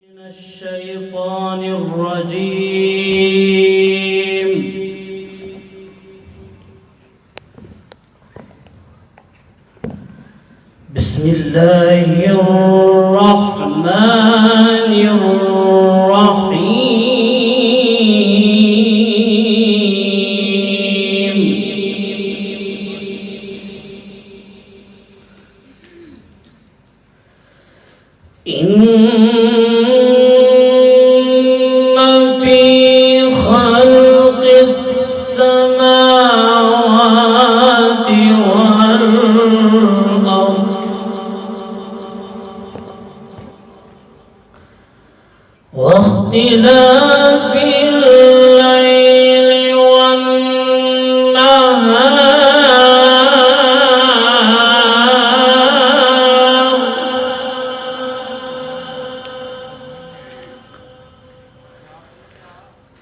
من الشيطان الرجيم. بسم الله الرحمن الرحيم. إن في خلق السماوات والأرض واختلاف الليل والنهار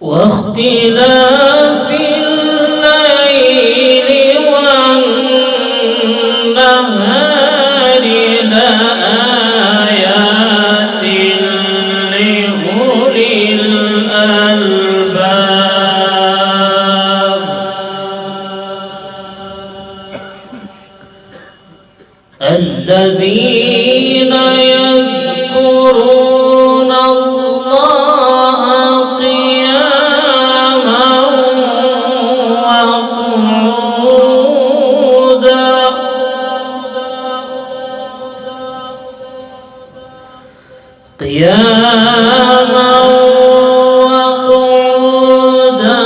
واختلاف الليل والنهار لآيات لأولي الألباب الذين يذكرون الله قياما وقعودا وقعودا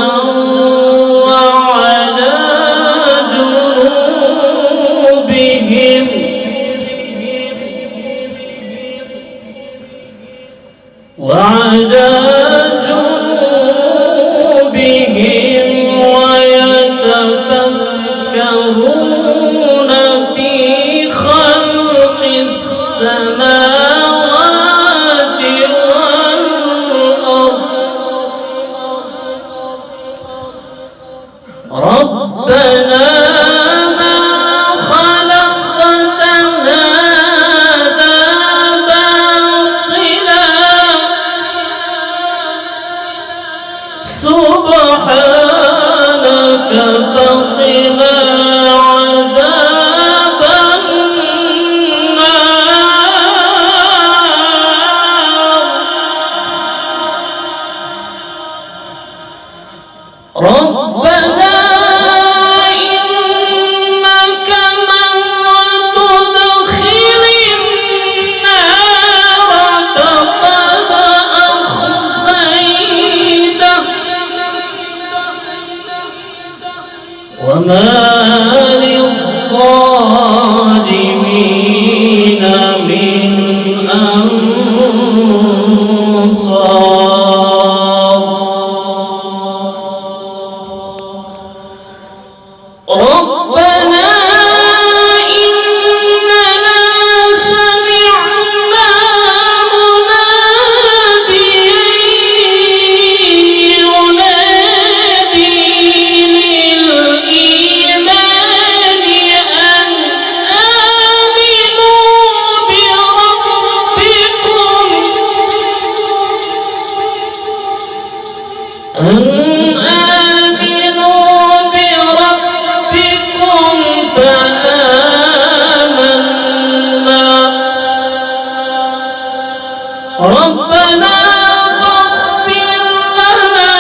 وعلى جنوبهم ويتفكرون في خلق السماوات والأرض ربنا ما خلقت هذا باطلا سبحانك فقنا عذاب النار ربنا إنك من تدخل النار فقد أخزيته وما للظالمين من أنصار ربنا إننا سمعنا مناديا ينادي للإيمان أن آمنوا بربكم فآمنا ربنا فاغفر لنا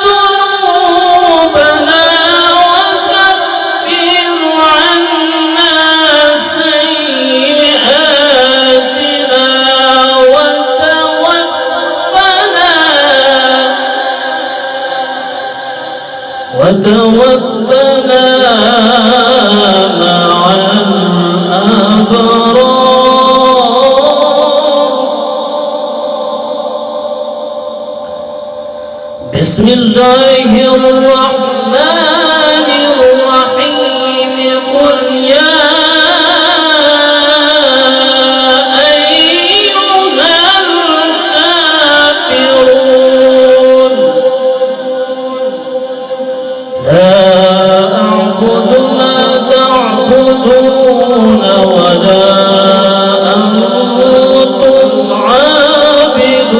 ذنوبنا وكفر عنا سيئاتنا وتوفنا مع الأبرار بسم الله الرحمن الرحيم قل يا أيها الكافرون لا أعبد ما تعبدون ولا أنتم عابدون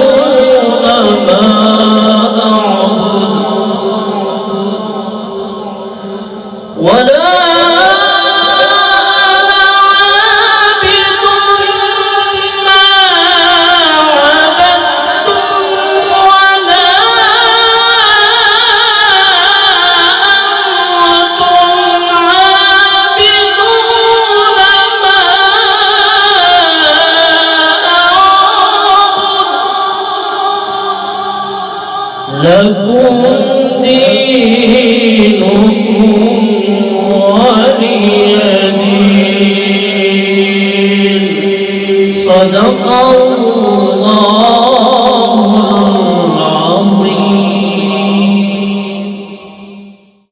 صدق